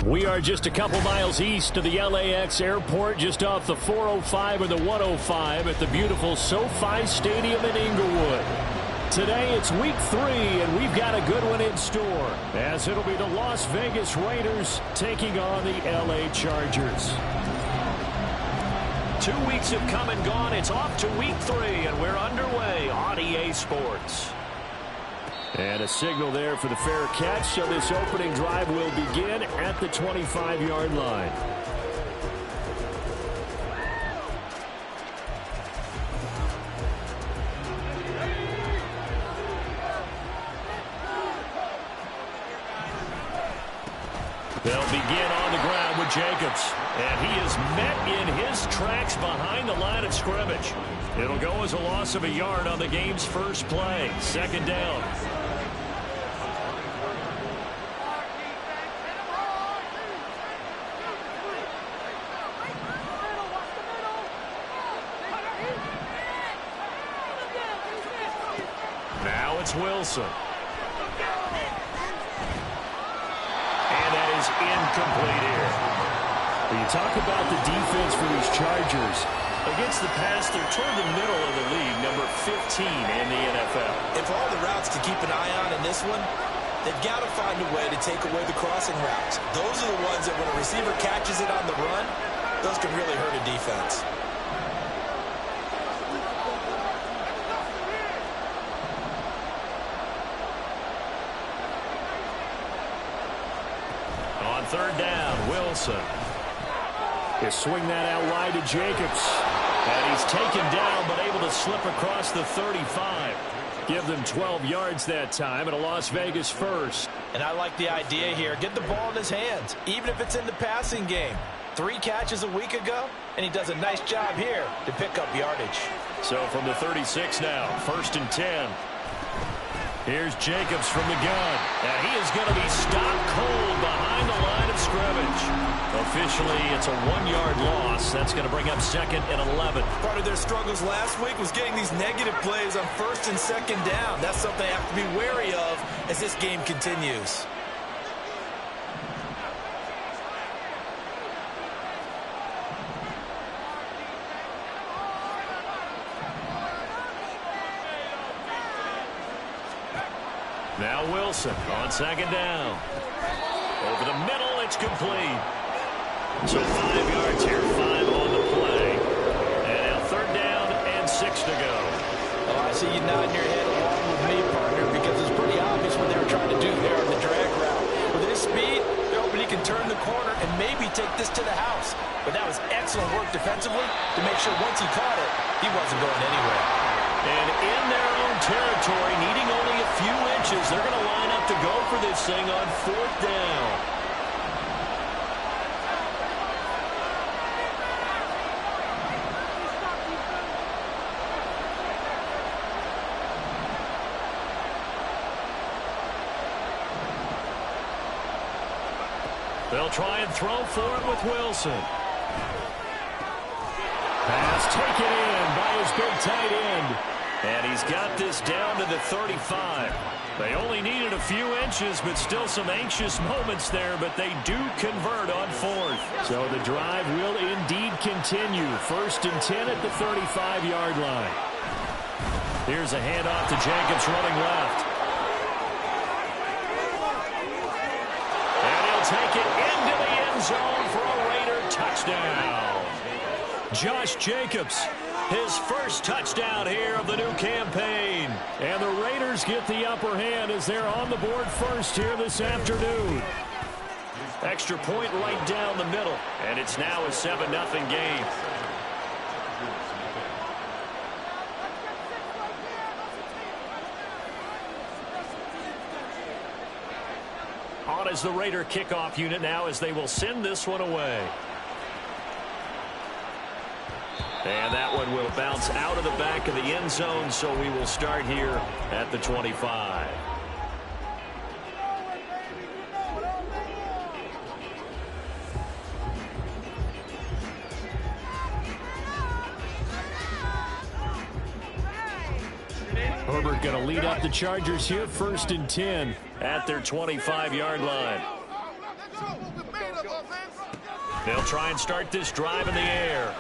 We are just a couple miles east of the LAX airport, just off the 405 or the 105 at the beautiful SoFi Stadium in Inglewood. Today it's week 3, and we've got a good one in store, as it'll be the Las Vegas Raiders taking on the LA Chargers. 2 weeks have come and gone. It's off to week 3, and we're underway on EA Sports. And a signal there for the fair catch, so this opening drive will begin at the 25-yard line. They'll begin on the ground with Jacobs. And he is met in his tracks behind the line of scrimmage. It'll go as a loss of a yard on the game's first play. Second down. Now it's Wilson. And that is incomplete here. When you talk about the defense for these Chargers, against the pass, they're toward the middle of the league, number 15 in the NFL. And for all the routes to keep an eye on in this one, they've got to find a way to take away the crossing routes. Those are the ones that when a receiver catches it on the run, those can really hurt a defense. On third down, Wilson. He'll swing that out wide to Jacobs. And he's taken down, but able to slip across the 35. Give them 12 yards that time, and a Las Vegas first. And I like the idea here. Get the ball in his hands, even if it's in the passing game. 3 catches a week ago, and he does a nice job here to pick up yardage. So from the 36 now, 1st and 10. Here's Jacobs from the gun. And he is going to be stopped cold behind the line of scrimmage. Officially, it's a 1-yard loss. That's going to bring up 2nd and 11. Part of their struggles last week was getting these negative plays on 1st and 2nd down. That's something they have to be wary of as this game continues. Now Wilson on 2nd down. Over the middle, it's complete. So 5 yards here, 5 on the play. And now 3rd down and 6 to go. Oh, I see you nodding your head along with me, partner, because it's pretty obvious what they were trying to do there on the drag route. With his speed, they're hoping he can turn the corner and maybe take this to the house. But that was excellent work defensively to make sure once he caught it, he wasn't going anywhere. And in their own territory, needing only a few inches, they're going to line up to go for this thing on 4th down. They'll try and throw for it with Wilson. Pass taken in by his big tight end. And he's got this down to the 35. They only needed a few inches, but still some anxious moments there, but they do convert on 4th. So the drive will indeed continue. 1st and 10 at the 35-yard line. Here's a handoff to Jacobs running left. And he'll take it into the end zone for a Raider touchdown. Josh Jacobs, his first touchdown here of the new campaign. And the Raiders get the upper hand as they're on the board first here this afternoon. Extra point right down the middle. And it's now a 7-0 game. On as the Raider kickoff unit now as they will send this one away. And that one will bounce out of the back of the end zone, so we will start here at the 25. Herbert going to lead up the Chargers here, 1st and 10 at their 25-yard line. They'll try and start this drive in the air.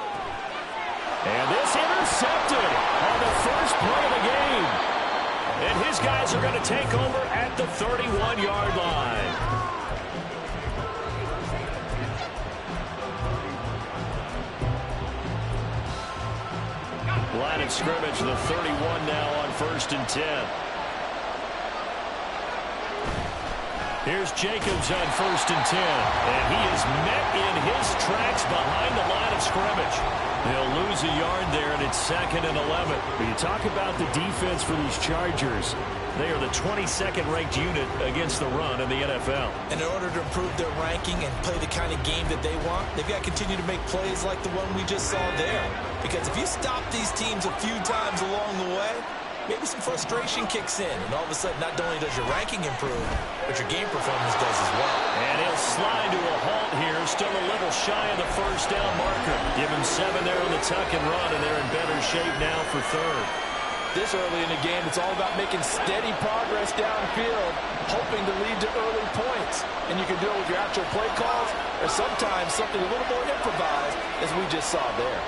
And this intercepted on the first play of the game. And his guys are going to take over at the 31-yard line. Line of scrimmage, the 31 now on 1st and 10. Here's Jacobs on 1st and 10. And he is met in his tracks behind the line of scrimmage. They'll lose a yard there, and it's 2nd and 11. When you talk about the defense for these Chargers, they are the 22nd ranked unit against the run in the NFL. And in order to improve their ranking and play the kind of game that they want, they've got to continue to make plays like the one we just saw there. Because if you stop these teams a few times along the way, maybe some frustration kicks in, and all of a sudden not only does your ranking improve, but your game performance does as well. And he'll slide to a halt here, still a little shy of the first down marker. Give him 7 there on the tuck and run, and they're in better shape now for 3rd. This early in the game, it's all about making steady progress downfield, hoping to lead to early points. And you can do it with your actual play calls, or sometimes something a little more improvised, as we just saw there.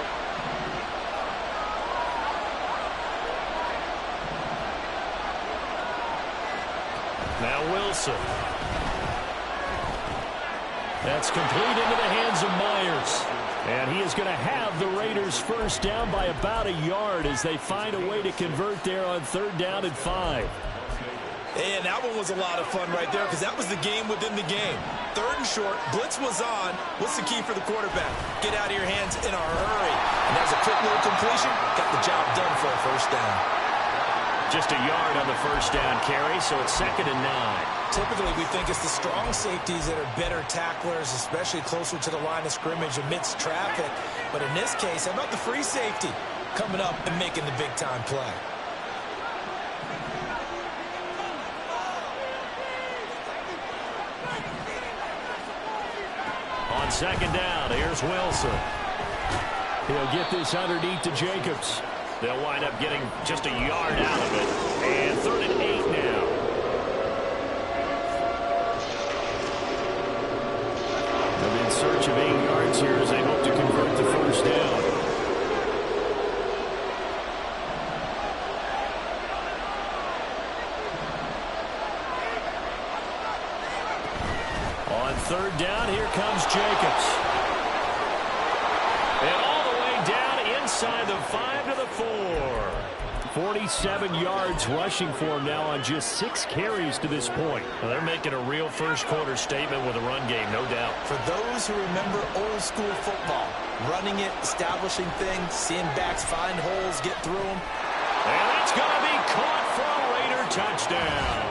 Now Wilson. That's complete into the hands of Myers. And he is going to have the Raiders first down by about a yard as they find a way to convert there on 3rd down and 5. And that one was a lot of fun right there because that was the game within the game. 3rd and short, blitz was on. What's the key for the quarterback? Get out of your hands in a hurry. And there's a quick little completion. Got the job done for a first down. Just a yard on the first down carry, so it's 2nd and 9. Typically, we think it's the strong safeties that are better tacklers, especially closer to the line of scrimmage amidst traffic. But in this case, how about the free safety coming up and making the big-time play? On 2nd down, here's Wilson. he'll get this underneath to Jacobs. They'll wind up getting just a yard out of it. And 3rd and 8 now. They'll be in search of 8 yards here as they hope to convert the first down. On 3rd down, here comes Jacobs. And all the way down inside the 5 to the 4. 47 yards rushing for him now on just 6 carries to this point. Well, they're making a real first-quarter statement with a run game, no doubt. For those who remember old-school football, running it, establishing things, seeing backs find holes, get through them. And it's going to be caught for a Raider touchdown.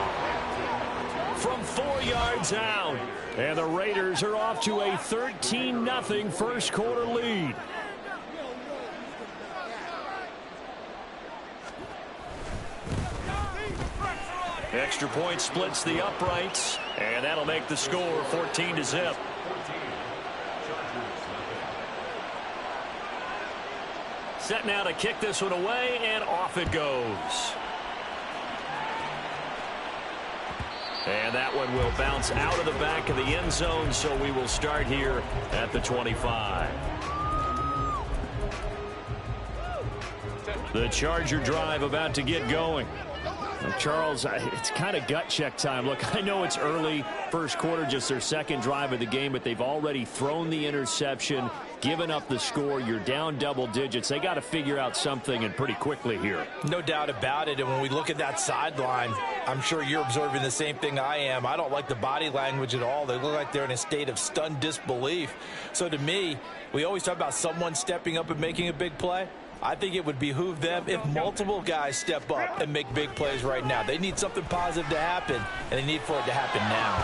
From 4 yards out. And the Raiders are off to a 13-0 first-quarter lead. Extra point splits the uprights, and that'll make the score 14-0. Set now to kick this one away, and off it goes. And that one will bounce out of the back of the end zone, so we will start here at the 25. The Charger drive about to get going. Charles, it's kind of gut check time. Look, I know it's early, first quarter, just their second drive of the game, but they've already thrown the interception, given up the score. You're down double digits. They got to figure out something, and pretty quickly here. No doubt about it. And when we look at that sideline, I'm sure you're observing the same thing I am. I don't like the body language at all. They look like they're in a state of stunned disbelief. So to me, we always talk about someone stepping up and making a big play. I think it would behoove them if multiple guys step up and make big plays right now. They need something positive to happen, and they need for it to happen now.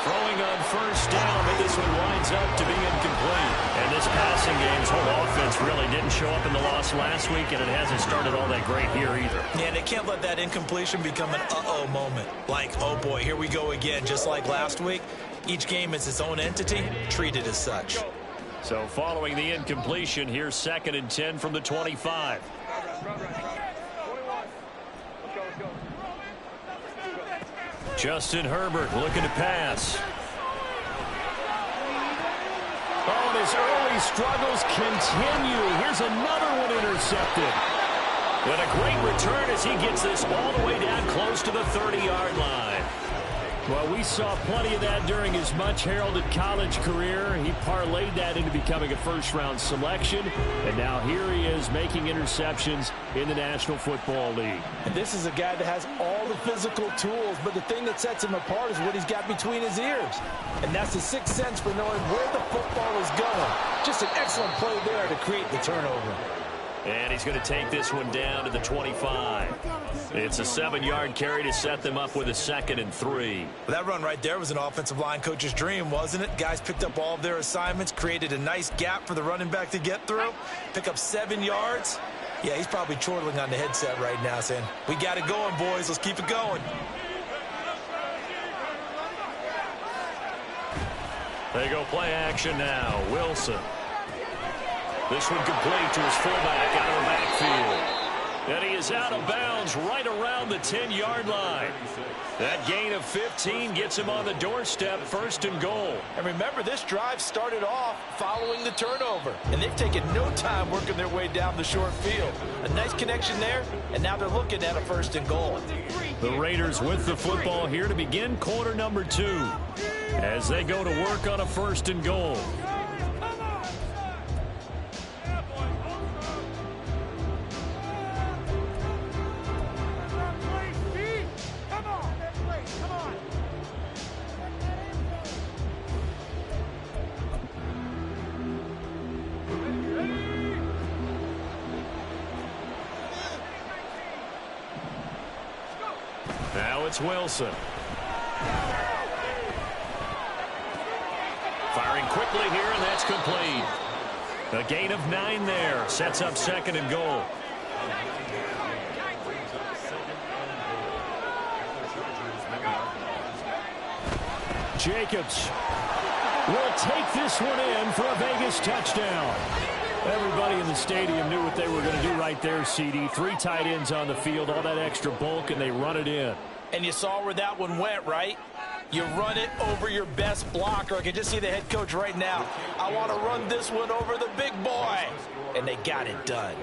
Throwing on first down, but this one winds up to be incomplete. And this passing game's whole offense really didn't show up in the loss last week, and it hasn't started all that great here either. Yeah, and they can't let that incompletion become an uh-oh moment. Like, oh boy, here we go again, just like last week. Each game is its own entity, treated as such. So following the incompletion, here's 2nd and 10 from the 25. Justin Herbert looking to pass. and his early struggles continue. Here's another one intercepted. And a great return as he gets this all the way down close to the 30-yard line. Well, we saw plenty of that during his much-heralded college career. He parlayed that into becoming a first-round selection, and now here he is making interceptions in the National Football League. And this is a guy that has all the physical tools, but the thing that sets him apart is what he's got between his ears. And that's the sixth sense for knowing where the football is going. Just an excellent play there to create the turnover. And he's going to take this one down to the 25. It's a 7-yard carry to set them up with a 2nd and 3. Well, that run right there was an offensive line coach's dream, wasn't it? Guys picked up all of their assignments, created a nice gap for the running back to get through, pick up 7 yards. Yeah, he's probably chortling on the headset right now saying, we got it going, boys. Let's keep it going. They go play action now. Wilson. This one complete to his fullback out of the backfield. And he is out of bounds right around the 10-yard line. That gain of 15 gets him on the doorstep, 1st and goal. And remember, this drive started off following the turnover. And they've taken no time working their way down the short field. A nice connection there, and now they're looking at a 1st and goal. The Raiders with the football here to begin quarter number 2 as they go to work on a 1st and goal. Now it's Wilson. Firing quickly here, and that's complete. A gain of 9 there. Sets up 2nd and goal. Jacobs will take this one in for a Vegas touchdown. Everybody in the stadium knew what they were going to do right there, CD. 3 tight ends on the field, all that extra bulk, and they run it in. And you saw where that one went, right? You run it over your best blocker. I can just see the head coach right now. I want to run this one over the big boy. And they got it done.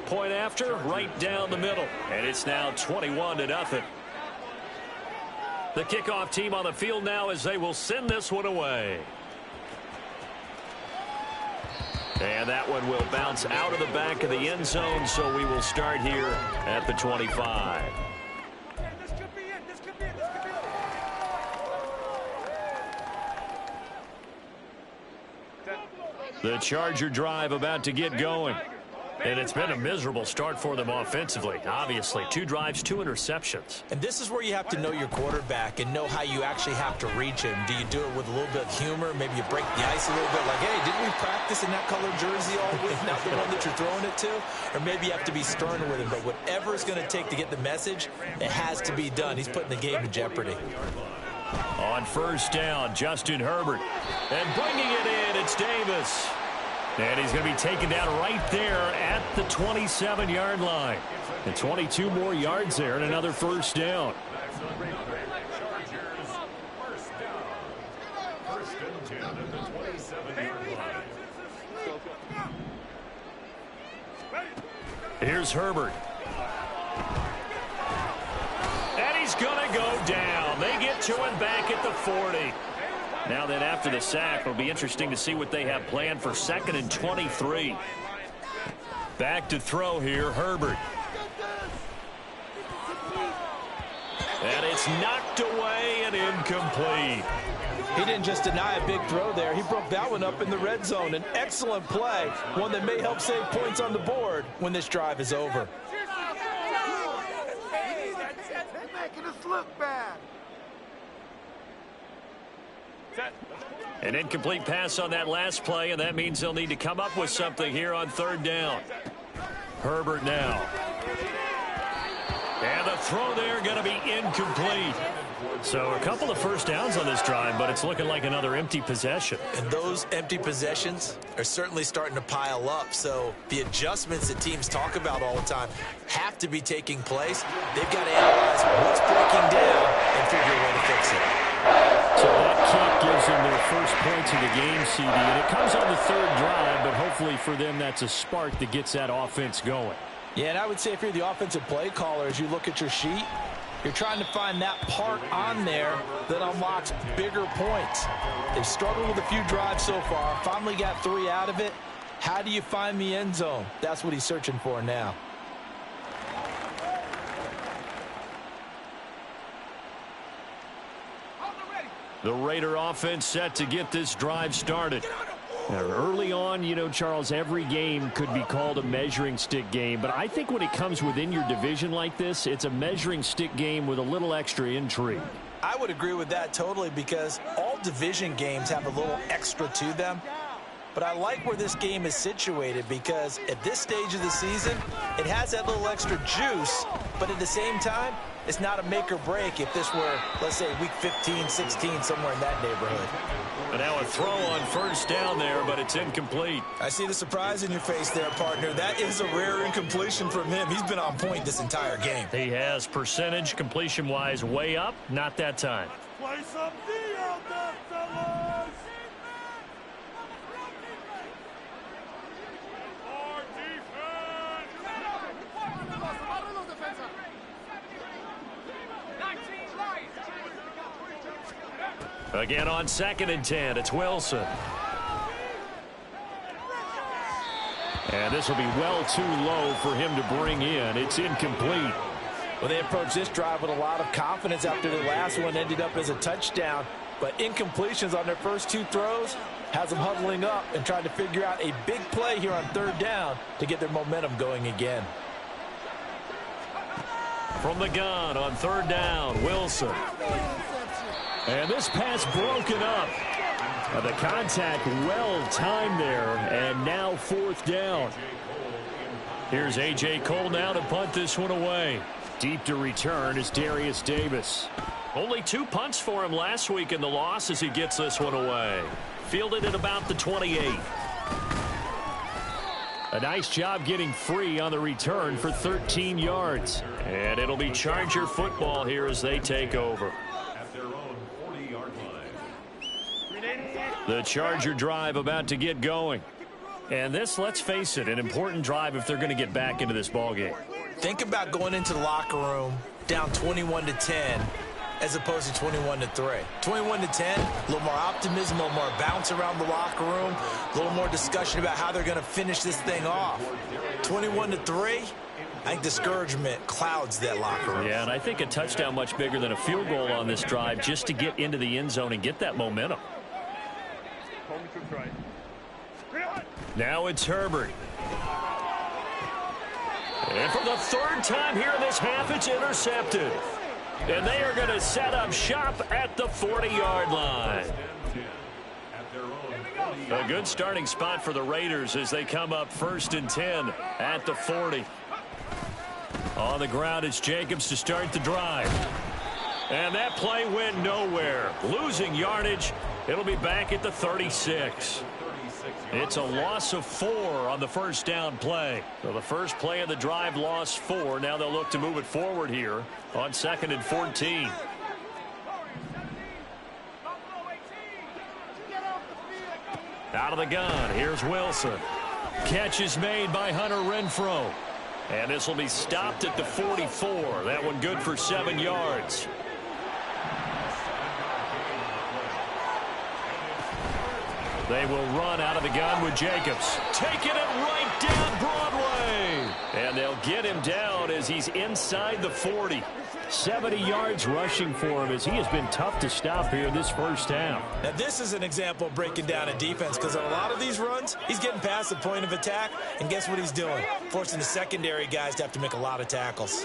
Point after, right down the middle. And it's now 21-0. The kickoff team on the field now as they will send this one away. And that one will bounce out of the back of the end zone, so we will start here at the 25. The Charger drive about to get going. And it's been a miserable start for them offensively, obviously. 2 drives, 2 interceptions. And this is where you have to know your quarterback and know how you actually have to reach him. Do you do it with a little bit of humor? Maybe you break the ice a little bit like, hey, didn't we practice in that colored jersey all week, not the one that you're throwing it to? Or maybe you have to be sterner with him. But whatever it's going to take to get the message, it has to be done. He's putting the game in jeopardy. On 1st down, Justin Herbert. And bringing it in, it's Davis. And he's going to be taken down right there at the 27-yard line. And 22 more yards there and another 1st down. Here's Herbert. And he's going to go down. They get to him back at the 40. Now then, after the sack, it'll be interesting to see what they have planned for 2nd and 23. Back to throw here, Herbert. And it's knocked away and incomplete. He didn't just deny a big throw there. He broke that one up in the red zone. An excellent play, one that may help save points on the board when this drive is over. They're making us look bad. An incomplete pass on that last play, and that means they'll need to come up with something here on 3rd down. Herbert now. And the throw there going to be incomplete. So a couple of 1st downs on this drive, but it's looking like another empty possession. And those empty possessions are certainly starting to pile up. So the adjustments that teams talk about all the time have to be taking place. They've got to analyze what's breaking down and figure a way to fix it. So that kick gives them their first points of the game, CD. And it comes on the third drive, but hopefully for them that's a spark that gets that offense going. Yeah, and I would say if you're the offensive play caller, as you look at your sheet, you're trying to find that part on there that unlocks bigger points. They've struggled with a few drives so far. Finally got 3 out of it. How do you find the end zone? That's what he's searching for now. The Raider offense set to get this drive started. Now, early on, you know, Charles, every game could be called a measuring stick game. But I think when it comes within your division like this, it's a measuring stick game with a little extra intrigue. I would agree with that totally because all division games have a little extra to them. But I like where this game is situated because at this stage of the season, it has that little extra juice, but at the same time, it's not a make or break if this were, let's say, week 15, 16, somewhere in that neighborhood. And now a throw on first down there, but it's incomplete. I see the surprise in your face there, partner. That is a rare incompletion from him. He's been on point this entire game. He has percentage completion-wise way up, not that time. Play some D out there, fellas! More defense! Again on 2nd and 10, it's Wilson. And this will be well too low for him to bring in. It's incomplete. Well, they approached this drive with a lot of confidence after the last one ended up as a touchdown. But incompletions on their first 2 throws has them huddling up and trying to figure out a big play here on 3rd down to get their momentum going again. From the gun on 3rd down, Wilson. And this pass broken up. The contact well timed there, and now 4th down. Here's A.J. Cole now to punt this one away. Deep to return is Darius Davis. Only 2 punts for him last week in the loss as he gets this one away. Fielded at about the 28. A nice job getting free on the return for 13 yards. And it'll be Charger football here as they take over. The Charger drive about to get going. And this, let's face it, an important drive if they're going to get back into this ballgame. Think about going into the locker room down 21-10 as opposed to 21-3. 21-10, a little more optimism, a little more bounce around the locker room, a little more discussion about how they're going to finish this thing off. 21-3, I think discouragement clouds that locker room. Yeah, and I think a touchdown much bigger than a field goal on this drive just to get into the end zone and get that momentum. Now it's Herbert. And for the 3rd time here in this half, it's intercepted. And they are going to set up shop at the 40-yard line. A good starting spot for the Raiders as they come up 1st and 10 at the 40. On the ground, it's Jacobs to start the drive. And that play went nowhere. Losing yardage. It'll be back at the 36. It's a loss of 4 on the first down play. So the first play of the drive lost 4. Now they'll look to move it forward here on 2nd and 14. Out of the gun, here's Wilson. Catch is made by Hunter Renfrow. And this will be stopped at the 44. That one good for 7 yards. They will run out of the gun with Jacobs. Taking it right down Broadway. And they'll get him down as he's inside the 40. 70 yards rushing for him as he has been tough to stop here this first half. Now, this is an example of breaking down a defense because on a lot of these runs, he's getting past the point of attack, and guess what he's doing? Forcing the secondary guys to have to make a lot of tackles.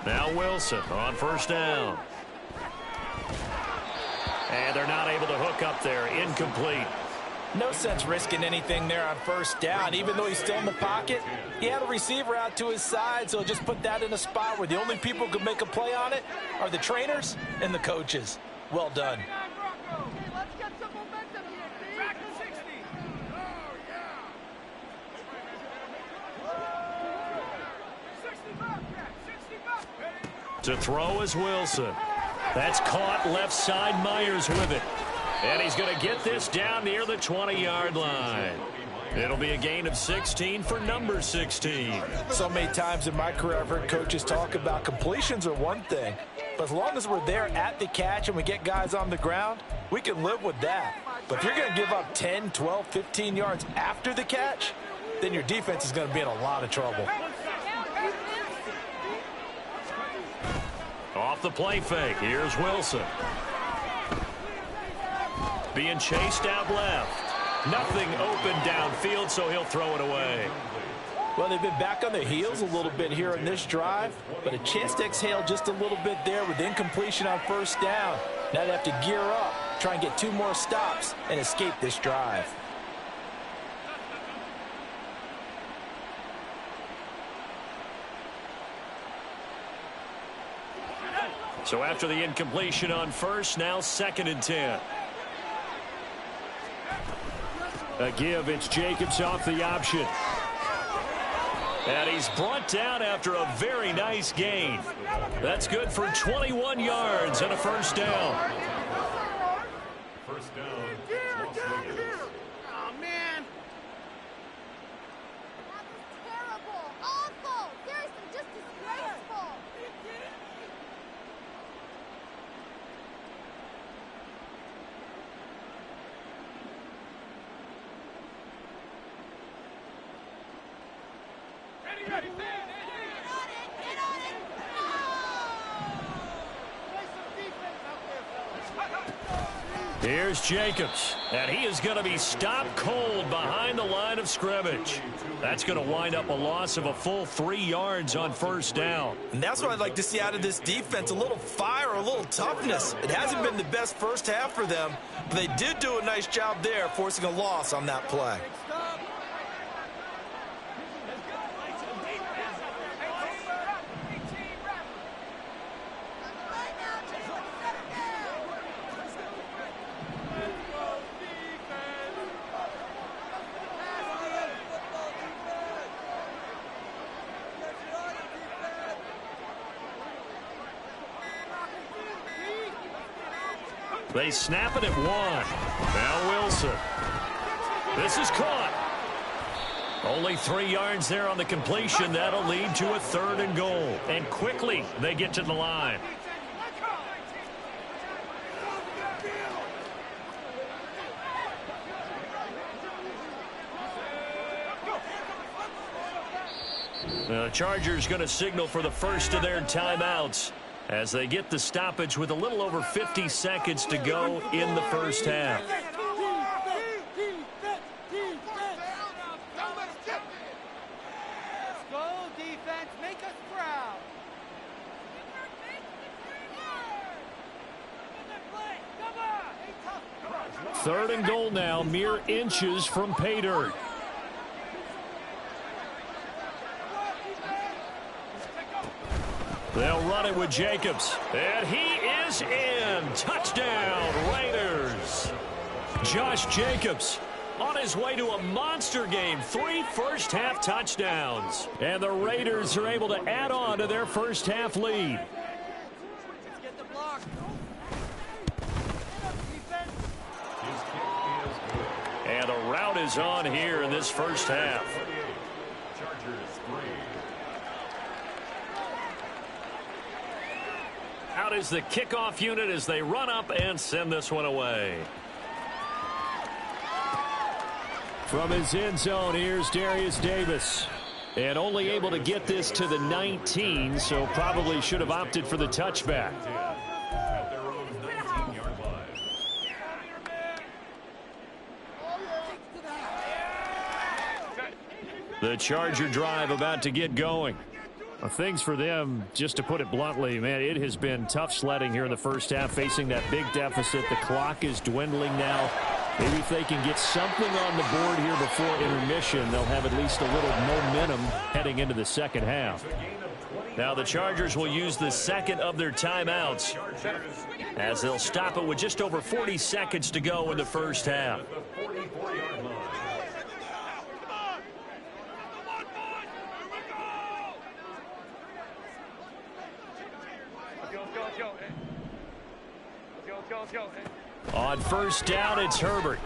Now Wilson on first down. And they're not able to hook up there. Incomplete. No sense risking anything there on first down. Even though he's still in the pocket, he had a receiver out to his side, so just put that in a spot where the only people who could make a play on it are the trainers and the coaches. Well done. To throw is Wilson. That's caught left side. Myers with it. And he's going to get this down near the 20-yard line. It'll be a gain of 16 for number 16. So many times in my career I've heard coaches talk about completions are one thing, but as long as we're there at the catch and we get guys on the ground, we can live with that. But if you're going to give up 10, 12, 15 yards after the catch, then your defense is going to be in a lot of trouble. Off the play fake, here's Wilson. Being chased out left. Nothing open downfield, so he'll throw it away. Well, they've been back on their heels a little bit here in this drive, but a chance to exhale just a little bit there with incompletion on first down. Now they have to gear up, try and get 2 more stops, and escape this drive. So after the incompletion on first, now 2nd and 10. A give, it's Jacobs off the option. And he's brought down after a very nice gain. That's good for 21 yards and a first down. First down. Oh, man. That was terrible. Awful. Seriously, just disgraceful. Get on it. Get on it. Play some defense out there, fellas. Here's Jacobs, and he is going to be stopped cold behind the line of scrimmage. That's going to wind up a loss of a full 3 yards on first down. And that's what I'd like to see out of this defense, a little fire, a little toughness. It hasn't been the best first half for them, but they did do a nice job there forcing a loss on that play. They snap it at 1. Now Wilson. This is caught. Only 3 yards there on the completion. That'll lead to a 3rd and goal. And quickly they get to the line. The Chargers going to signal for the first of their timeouts as they get the stoppage with a little over 50 seconds to go in the first half. Let's go, defense. Make us proud. 3rd and goal now, mere inches from pay dirt. They'll run it with Jacobs. And he is in. Touchdown, Raiders. Josh Jacobs on his way to a monster game. 3 first-half touchdowns. And the Raiders are able to add on to their first-half lead. Let's get the block. And the route is on here in this first half. Out is the kickoff unit as they run up and send this one away. From his end zone, here's Darius Davis. And only able to get this to the 19, so probably should have opted for the touchback. The Charger drive about to get going. Things for them, just to put it bluntly, man, it has been tough sledding here in the first half, facing that big deficit. The clock is dwindling now. Maybe if they can get something on the board here before intermission, they'll have at least a little momentum heading into the second half. Now the Chargers will use the second of their timeouts as they'll stop it with just over 40 seconds to go in the first half. On first down, it's Herbert.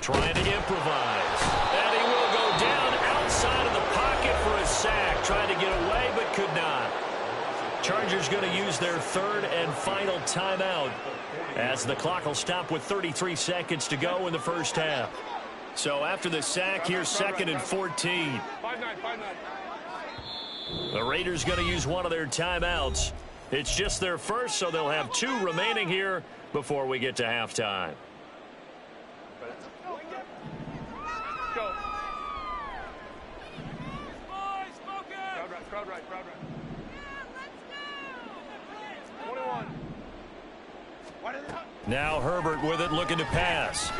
Trying to improvise. And he will go down outside of the pocket for a sack. Trying to get away, but could not. Chargers going to use their third and final timeout, as the clock will stop with 33 seconds to go in the first half. So after the sack, here's 2nd and 14. The Raiders going to use one of their timeouts. It's just their first, so they'll have 2 remaining here before we get to halftime. Crowd right. 21. Now Herbert with it, looking to pass.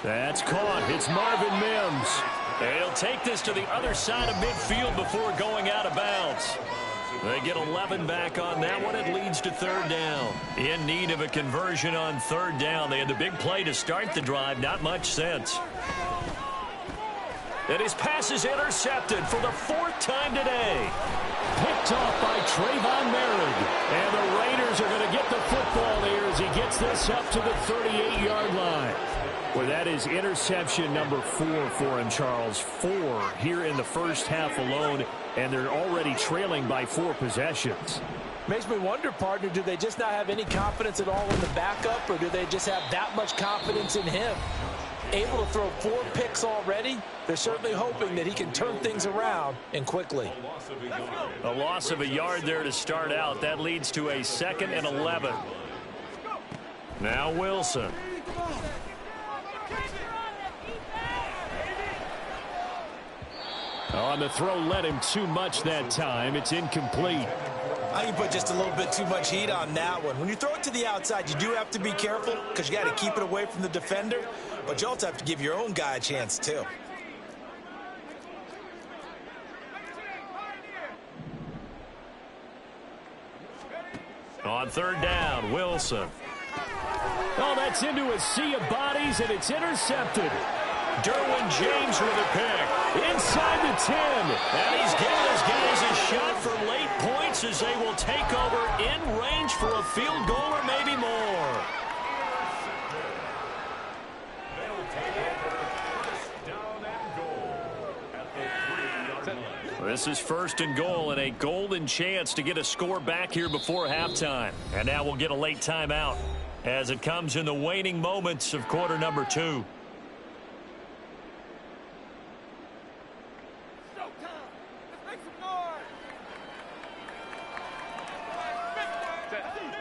That's caught. It's Marvin Mims. They'll take this to the other side of midfield before going out of bounds. They get 11 back on that one. It leads to 3rd down. In need of a conversion on 3rd down. They had the big play to start the drive. Not much sense. And his pass is intercepted for the 4th time today. Picked off by Trayvon Merritt. And the Raiders are going to get the football there as he gets this up to the 38-yard line. Well, that is interception number 4 for him, Charles. 4 here in the first half alone, and they're already trailing by 4 possessions. Makes me wonder, partner, do they just not have any confidence at all in the backup, or do they just have that much confidence in him? Able to throw 4 picks already, they're certainly hoping that he can turn things around and quickly. A loss of a yard there to start out. That leads to a 2nd and 11. Now Wilson. On the throw, led him too much that time. It's incomplete. I can put just a little bit too much heat on that one. When you throw it to the outside, you do have to be careful because you got to keep it away from the defender, but you also have to give your own guy a chance too. On 3rd down, Wilson. Oh, that's into a sea of bodies, and it's intercepted. Derwin James with a pick. Inside the 10. And he's giving his guys a shot for late points as they will take over in range for a field goal or maybe more. This is 1st and goal and a golden chance to get a score back here before halftime. And now we'll get a late timeout as it comes in the waning moments of quarter number 2.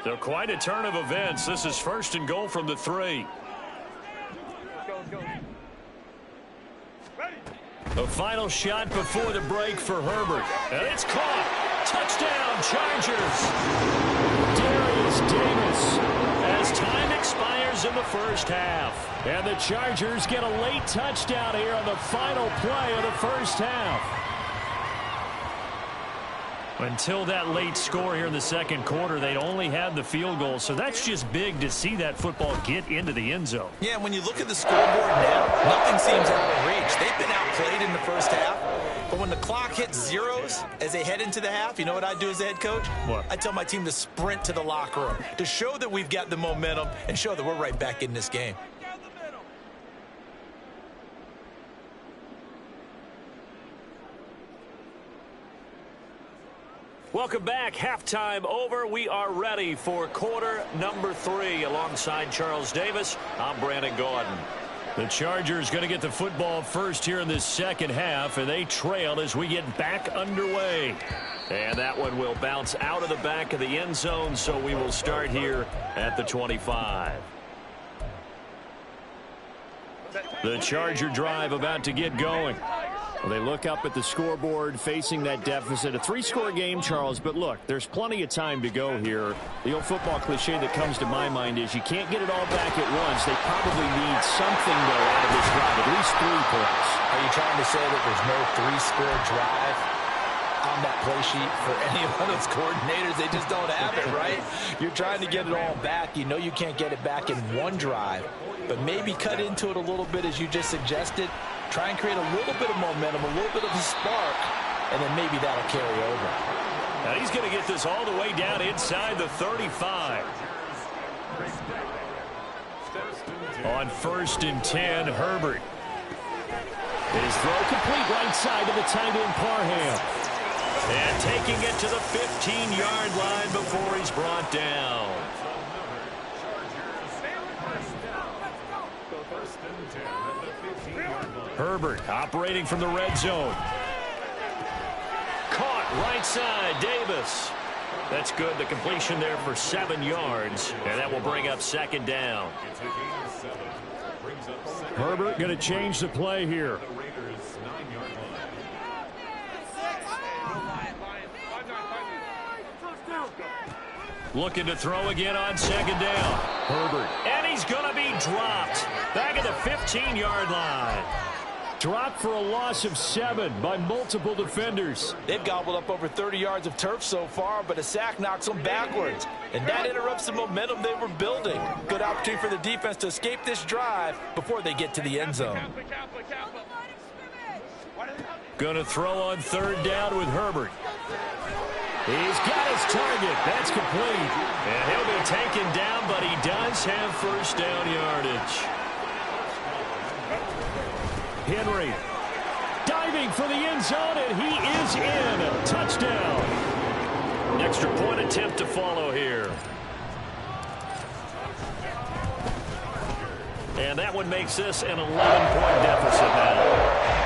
So quite a turn of events. This is 1st and goal from the 3. The final shot before the break for Herbert. And it's caught. Touchdown, Chargers. Darius Davis as time expires in the first half. And the Chargers get a late touchdown here on the final play of the first half. Until that late score here in the 2nd quarter, they'd only had the field goal. So that's just big to see that football get into the end zone. Yeah, when you look at the scoreboard now, nothing seems out of reach. They've been outplayed in the first half. But when the clock hits zeros as they head into the half, you know what I do as a head coach? What? I tell my team to sprint to the locker room to show that we've got the momentum and show that we're right back in this game. Welcome back. Halftime over. We are ready for quarter number 3. Alongside Charles Davis, I'm Brandon Gordon. The Chargers going to get the football first here in this 2nd half, and they trail as we get back underway. And that one will bounce out of the back of the end zone, so we will start here at the 25. The Charger drive about to get going. Well, they look up at the scoreboard facing that deficit. A 3-score game, Charles, but look, there's plenty of time to go here. The old football cliche that comes to my mind is you can't get it all back at once. They probably need something, though, out of this drive, at least 3 points. Are you trying to say that there's no 3-score drive on that play sheet for any one of those coordinators? They just don't have it, right? You're trying to get it all back. You know you can't get it back in one drive, but maybe cut into it a little bit as you just suggested. Try and create a little bit of momentum, a little bit of a spark, and then maybe that'll carry over. Now he's going to get this all the way down inside the 35. On 1st and 10, Herbert. His throw complete right side to the tight end Parham. And taking it to the 15-yard line before he's brought down. Herbert operating from the red zone. Caught right side, Davis. That's good. The completion there for 7 yards. And that will bring up 2nd down. Herbert going to change the play here. Looking to throw again on 2nd down. Herbert. And he's going to be dropped. Back at the 15-yard line. Dropped for a loss of 7 by multiple defenders. They've gobbled up over 30 yards of turf so far, but a sack knocks them backwards. And that interrupts the momentum they were building. Good opportunity for the defense to escape this drive before they get to the end zone. Going to throw on 3rd down with Herbert. He's got his target. That's complete. And he'll be taken down, but he does have 1st down yardage. Henry diving for the end zone, and he is in. Touchdown. An extra point attempt to follow here. And that one makes this an 11-point deficit now.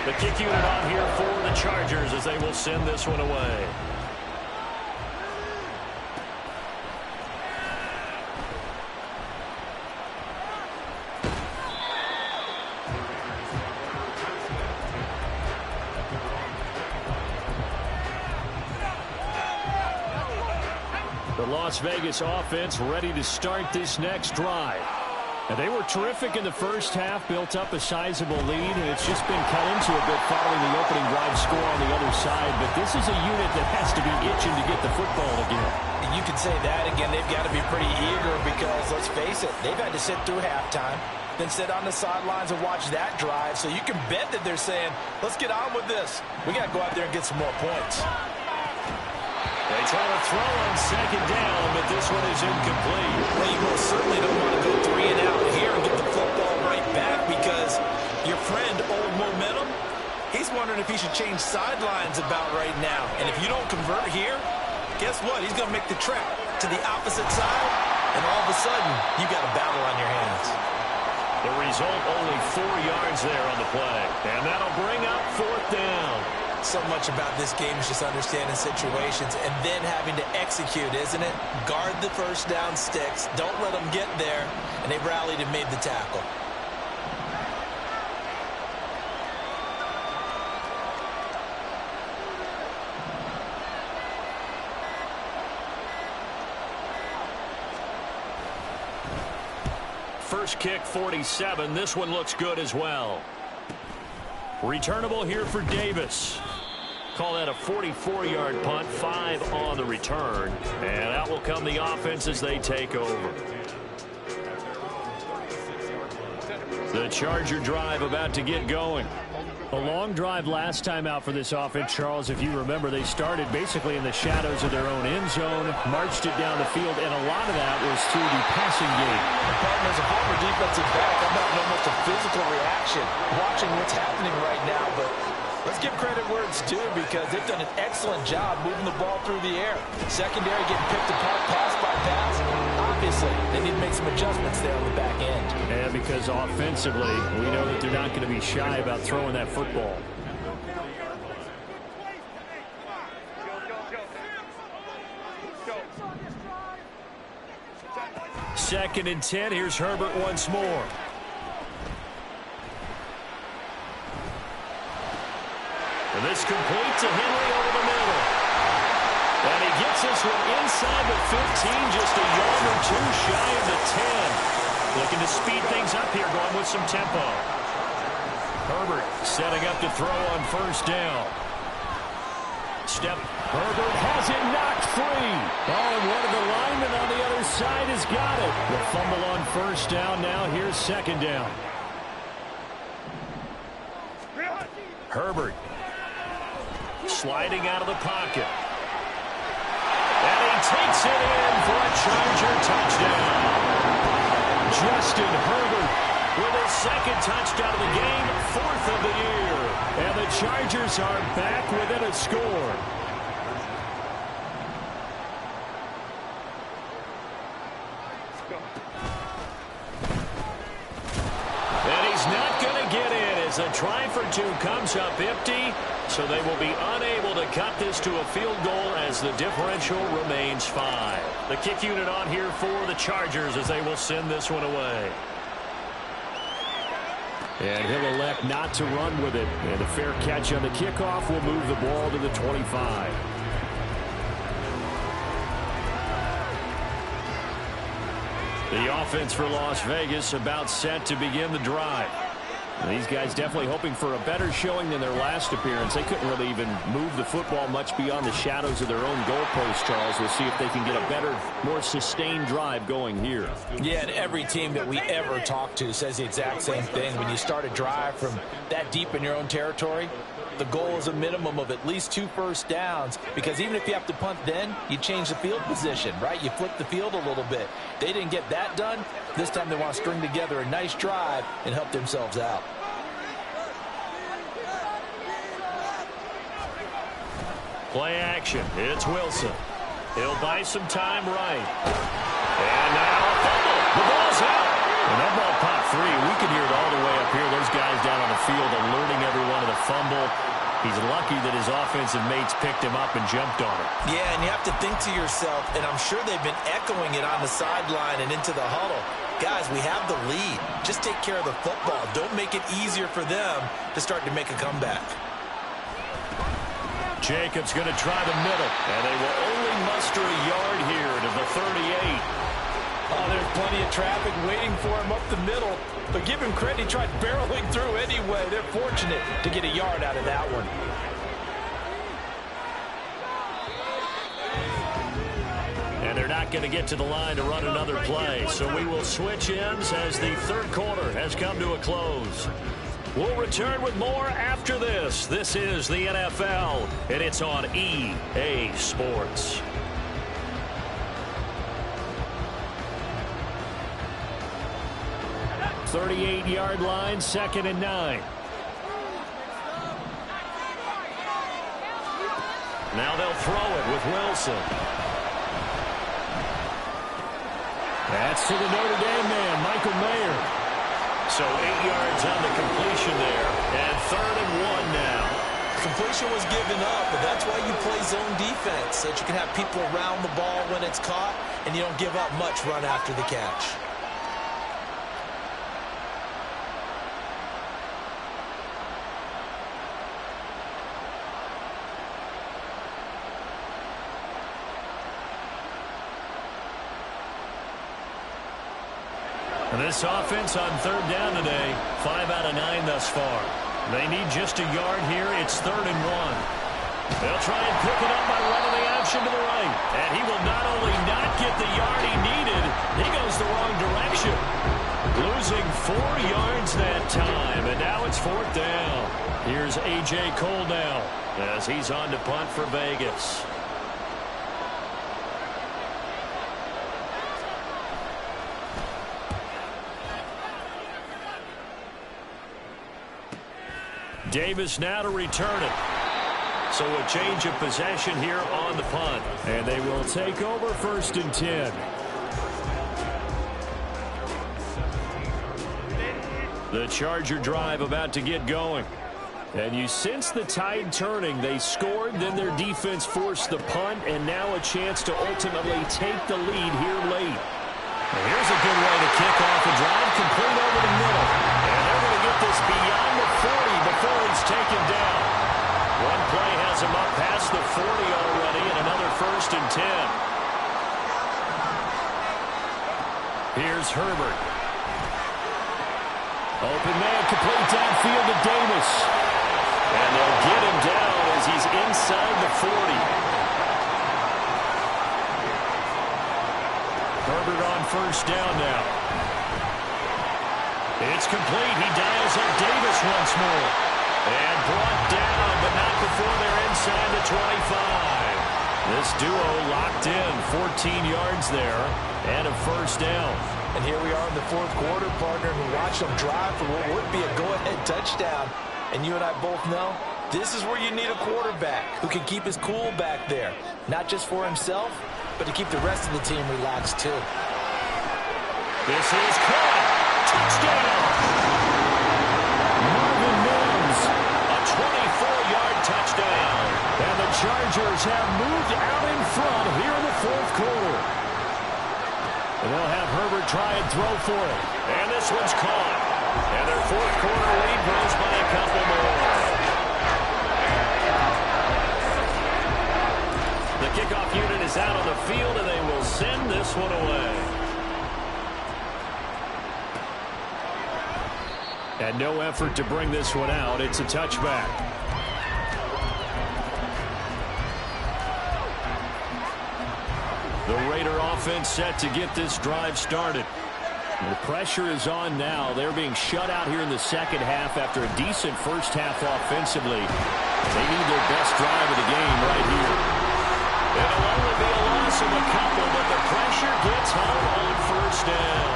The kick unit on here for the Chargers as they will send this one away. The Las Vegas offense ready to start this next drive. And they were terrific in the first half, built up a sizable lead, and it's just been cut into a bit following the opening drive score on the other side. But this is a unit that has to be itching to get the football again. You can say that again. They've got to be pretty eager because, let's face it, they've had to sit through halftime, then sit on the sidelines and watch that drive. So you can bet that they're saying, let's get on with this. We got to go out there and get some more points. They try to throw on 2nd down, but this one is incomplete. Well, you most certainly don't want to go 3 and out here and get the football right back because your friend, Old Momentum, he's wondering if he should change sidelines about right now. And if you don't convert here, guess what? He's going to make the trek to the opposite side, and all of a sudden, you got a battle on your hands. The result, only 4 yards there on the play. And that'll bring up 4th down. So much about this game is just understanding situations and then having to execute, isn't it? Guard the 1st down sticks. Don't let them get there. And they rallied and made the tackle. First kick, 47. This one looks good as well. Returnable here for Davis. Call that a 44-yard punt, 5 on the return. And out will come the offense as they take over. The Charger drive about to get going. A long drive last time out for this offense, Charles. If you remember, they started basically in the shadows of their own end zone, marched it down the field, and a lot of that was through the passing game. As a former defensive back, I'm having almost a physical reaction watching what's happening right now. But let's give credit where it's due because they've done an excellent job moving the ball through the air. Secondary getting picked apart pass by pass. Obviously, they need to make some adjustments there on the back end. Yeah, because offensively, we know that they're not going to be shy about throwing that football. Second and 10. Here's Herbert once more. And this complete to Henry over the middle. And he gets this one inside the 15, just a yard or 2 shy of the 10. Looking to speed things up here, going with some tempo. Herbert setting up to throw on 1st down. Step Herbert has it knocked free. Oh, and one of the linemen on the other side has got it. The fumble on first down. Now here's second down. Herbert sliding out of the pocket. And he takes it in for a Charger touchdown. Justin Herbert with his second touchdown of the game, fourth of the year. And the Chargers are back within a score. And he's not going to get in as a try for two comes up empty. So they will be unable to cut this to a field goal as the differential remains 5. The kick unit on here for the Chargers as they will send this one away. And he'll elect not to run with it. And a fair catch on the kickoff will move the ball to the 25. The offense for Las Vegas about set to begin the drive. And these guys definitely hoping for a better showing than their last appearance. They couldn't really even move the football much beyond the shadows of their own goalpost, Charles. We'll see if they can get a better, more sustained drive going here. Yeah, and every team that we ever talk to says the exact same thing. When you start a drive from that deep in your own territory, the goal is a minimum of at least 2 first downs, because even if you have to punt then, you change the field position, right? You flip the field a little bit. They didn't get that done. This time they want to string together a nice drive and help themselves out. Play action. It's Wilson. He'll buy some time right. And now a fumble. The ball's out. And that ball popped free. We can hear it all the way up here. Those guys down on the field alerting everyone of the fumble. He's lucky that his offensive mates picked him up and jumped on him. Yeah, and you have to think to yourself, and I'm sure they've been echoing it on the sideline and into the huddle. Guys, we have the lead. Just take care of the football. Don't make it easier for them to start to make a comeback. Jacobs going to try the middle, and they will only muster a yard here to the 38. Oh, there's plenty of traffic waiting for him up the middle. But give him credit, he tried barreling through anyway. They're fortunate to get a yard out of that one. And they're not going to get to the line to run another play. So we will switch ends as the third quarter has come to a close. We'll return with more after this. This is the NFL, and it's on EA Sports. 38-yard line, 2nd and 9. Now they'll throw it with Wilson. That's to the Notre Dame man, Michael Mayer. So 8 yards on the completion there, and 3rd and 1 now. Completion was given up, but that's why you play zone defense, so that you can have people around the ball when it's caught, and you don't give up much run after the catch. And this offense on 3rd down today, 5 out of 9 thus far. They need just a yard here. It's 3rd and 1. They'll try and pick it up by running the option to the right. And he will not only not get the yard he needed, he goes the wrong direction. Losing 4 yards that time, and now it's 4th down. Here's A.J. Cole now as he's on to punt for Vegas. Davis now to return it. So a change of possession here on the punt. And they will take over 1st and 10. The Charger drive about to get going. And you sense the tide turning. They scored, then their defense forced the punt, and now a chance to ultimately take the lead here late. And here's a good way to kick off a drive, complete over the middle. And they're going to get this beyond the 40 before he's taken down. One play has him up past the 40 already, and another 1st and 10. Here's Herbert. Open man, complete downfield to Davis. And they'll get him down as he's inside the 40. first down now. It's complete. He dials up Davis once more. And brought down, but not before they're inside the 25. This duo locked in, 14 yards there, and a first down. And here we are in the fourth quarter, partner, and we watch them drive for what would be a go-ahead touchdown. And you and I both know this is where you need a quarterback who can keep his cool back there, not just for himself, but to keep the rest of the team relaxed too. This is caught. Touchdown. Marvin Mims, a 24-yard touchdown. And the Chargers have moved out in front here in the fourth quarter. And they'll have Herbert try and throw for it. And this one's caught. And their fourth quarter lead grows by a couple more. The kickoff unit is out on the field, and they will send this one away. And no effort to bring this one out. It's a touchback. The Raider offense set to get this drive started. The pressure is on now. They're being shut out here in the second half after a decent first half offensively. They need their best drive of the game right here. It'll only be a loss of a couple, but the pressure gets home on first down.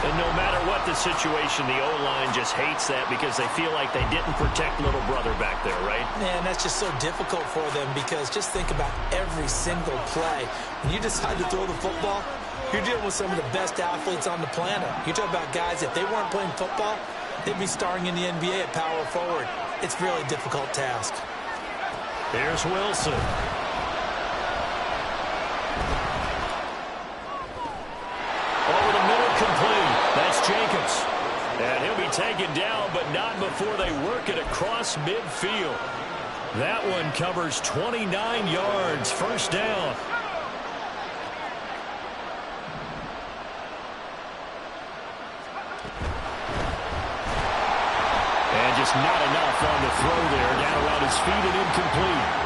And no matter what the situation, the O-line just hates that because they feel like they didn't protect little brother back there, right? Man, that's just so difficult for them because just think about every single play. When you decide to throw the football, you're dealing with some of the best athletes on the planet. You talk about guys, if they weren't playing football, they'd be starring in the NBA at power forward. It's a really difficult task. Here's Wilson. Over the middle, complete. That's Jacobs. And he'll be taken down, but not before they work it across midfield. That one covers 29 yards. First down. And just not enough on the throw there. Down around his feet and incomplete.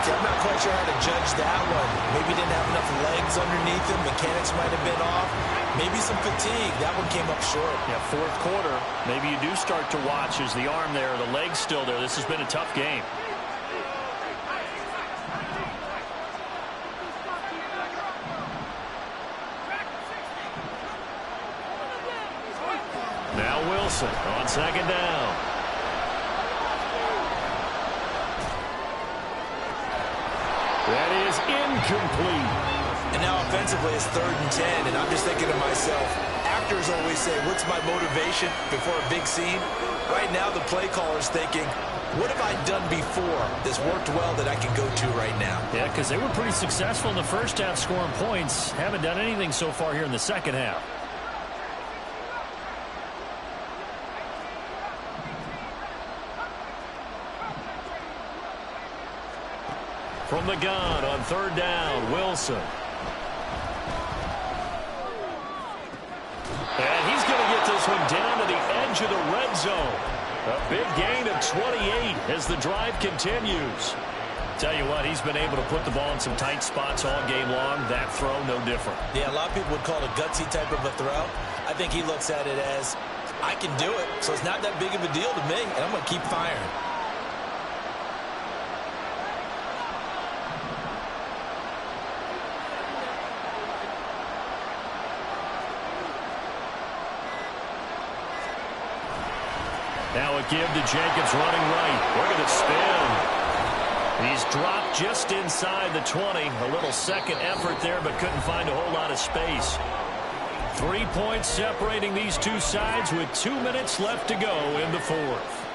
I'm not quite sure how to judge that one. Maybe didn't have enough legs underneath him. Mechanics might have been off. Maybe some fatigue. That one came up short. Yeah, fourth quarter. Maybe you do start to watch as the arm there, the leg's still there. This has been a tough game. Now Wilson on second down. That is incomplete. And now offensively it's 3rd and 10, and I'm just thinking to myself, actors always say, what's my motivation before a big scene? Right now the play caller's thinking, what have I done before that's worked well that I can go to right now? Yeah, because they were pretty successful in the first half scoring points. Haven't done anything so far here in the second half. From the gun on 3rd down, Wilson. And he's going to get this one down to the edge of the red zone. A big gain of 28 as the drive continues. Tell you what, he's been able to put the ball in some tight spots all game long. That throw, no different. Yeah, a lot of people would call it a gutsy type of a throw. I think he looks at it as, I can do it, so it's not that big of a deal to me, and I'm going to keep firing. Now a give to Jacobs running right. Look at it spin. He's dropped just inside the 20. A little second effort there, but couldn't find a whole lot of space. 3 points separating these two sides with 2 minutes left to go in the fourth.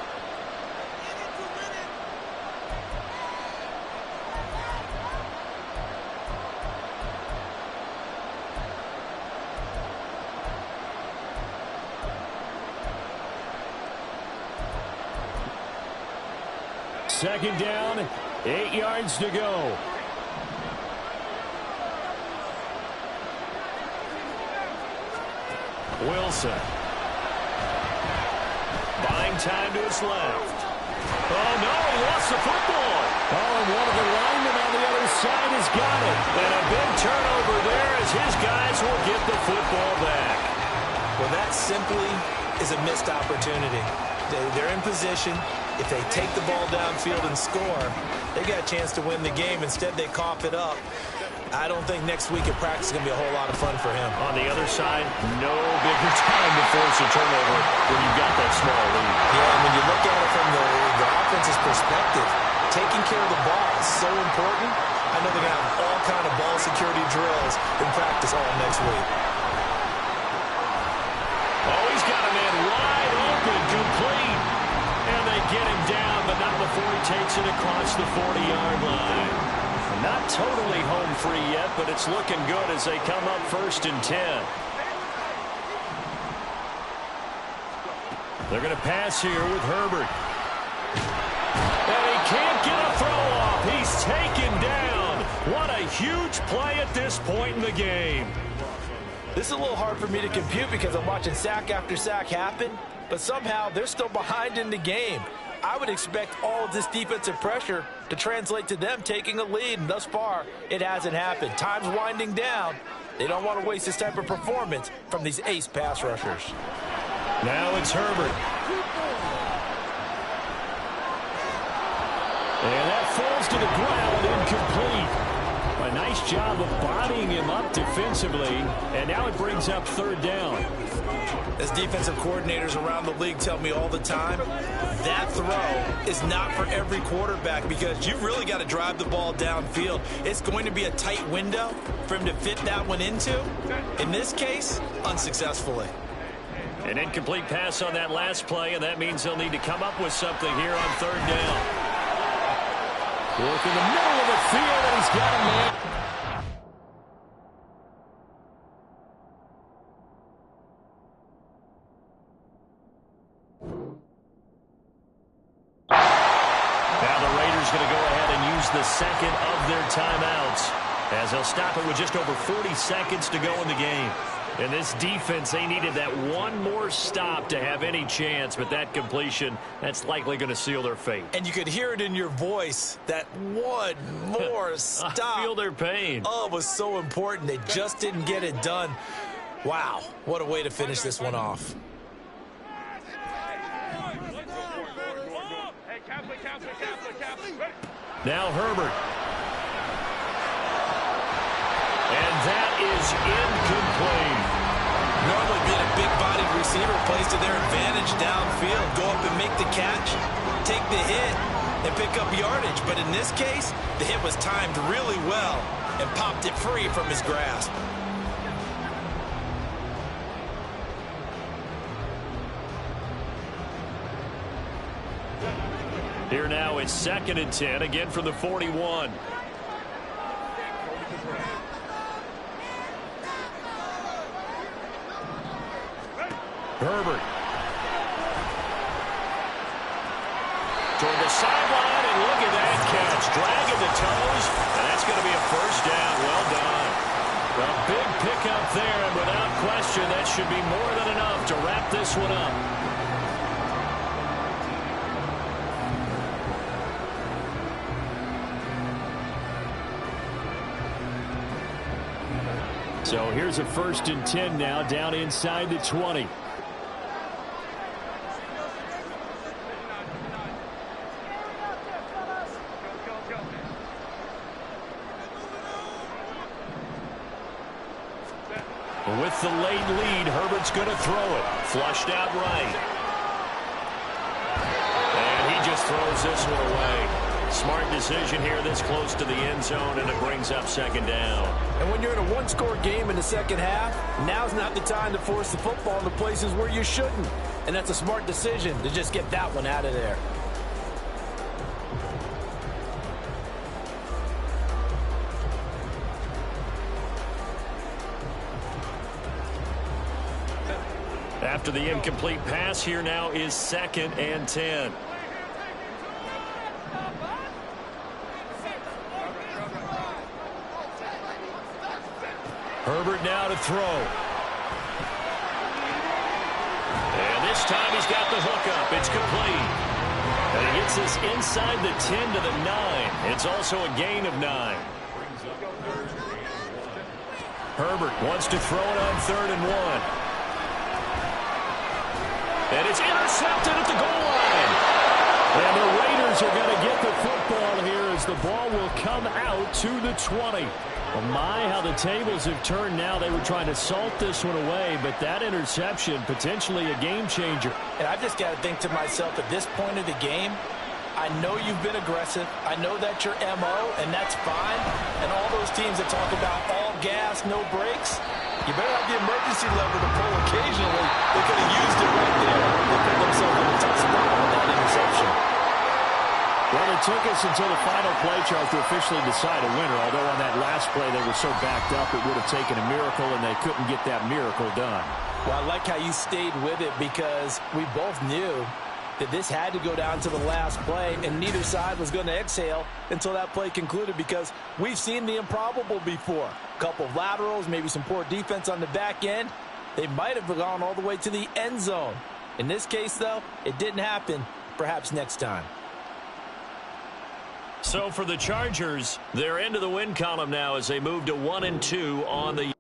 Second down, 8 yards to go. Wilson. Buying time to his left. Oh, no, he lost the football. Oh, and one of the linemen on the other side has got it. And a big turnover there as his guys will get the football back. Well, that simply is a missed opportunity. They're in position. If they take the ball downfield and score, they got a chance to win the game. Instead, they cough it up. I don't think next week at practice is going to be a whole lot of fun for him. On the other side, no bigger time to force a turnover when you've got that small lead. Yeah, and when you look at it from the offense's perspective, taking care of the ball is so important. I know they're going to have all kind of ball security drills in practice all next week. Oh, he's got a man wide open, complete. And they get him down, but not before he takes it across the 40-yard line. Not totally home free yet, but it's looking good as they come up 1st and 10. They're going to pass here with Herbert. And he can't get a throw off. He's taken down. What a huge play at this point in the game. This is a little hard for me to compute because I'm watching sack after sack happen, but somehow they're still behind in the game. I would expect all of this defensive pressure to translate to them taking a lead, and thus far, it hasn't happened. Time's winding down. They don't want to waste this type of performance from these ace pass rushers. Now it's Herbert. And that falls to the ground, incomplete. A nice job of bodying him up defensively, and now it brings up 3rd down. As defensive coordinators around the league tell me all the time, that throw is not for every quarterback because you've really got to drive the ball downfield. It's going to be a tight window for him to fit that one into. In this case, unsuccessfully. An incomplete pass on that last play, and that means they'll need to come up with something here on 3rd down. Look in the middle of the field, and he's got a man. Now the Raiders going to go ahead and use the second of their timeouts as they'll stop it with just over 40 seconds to go in the game. And this defense, they needed that one more stop to have any chance, but that completion, that's likely going to seal their fate. And you could hear it in your voice, that one more stop. I feel their pain. Oh, it was so important. They just didn't get it done. Wow, what a way to finish this one off. Now Herbert. And that is incomplete. Normally being a big-bodied receiver plays to their advantage downfield. Go up and make the catch, take the hit, and pick up yardage. But in this case, the hit was timed really well and popped it free from his grasp. Here now it's 2nd and 10, again from the 41. Herbert. Toward the sideline, and look at that catch. Dragging the toes, and that's going to be a 1st down. Well done. A big pickup there, and without question, that should be more than enough to wrap this one up. So here's a 1st and 10 now, down inside the 20. With the late lead, Herbert's going to throw it. Flushed out right. And he just throws this one away. Smart decision here this close to the end zone, and it brings up 2nd down. And when you're in a one-score game in the second half, now's not the time to force the football into places where you shouldn't. And that's a smart decision to just get that one out of there. After the incomplete pass, here now is 2nd and 10. Herbert now to throw. And this time he's got the hookup. It's complete. And he gets this inside the 10 to the 9. It's also a gain of 9. Herbert wants to throw it on 3rd and 1. And it's intercepted at the goal line. And the Raiders are going to get the football here as the ball will come out to the 20. Well, my, how the tables have turned now. They were trying to salt this one away, but that interception, potentially a game changer. And I've just got to think to myself, at this point of the game, I know you've been aggressive. I know that's your MO, and that's fine. And all those teams that talk about all gas, no brakes, you better have the emergency lever to pull occasionally. They could have used it right there. They put themselves in a tough spot with that interception. Well, it took us until the final play, Charles, to officially decide a winner. Although on that last play they were so backed up, it would have taken a miracle, and they couldn't get that miracle done. Well, I like how you stayed with it because we both knew that this had to go down to the last play, and neither side was going to exhale until that play concluded because we've seen the improbable before. A couple of laterals, maybe some poor defense on the back end. They might have gone all the way to the end zone. In this case, though, it didn't happen. Perhaps next time. So for the Chargers, they're into the win column now as they move to 1-2 on the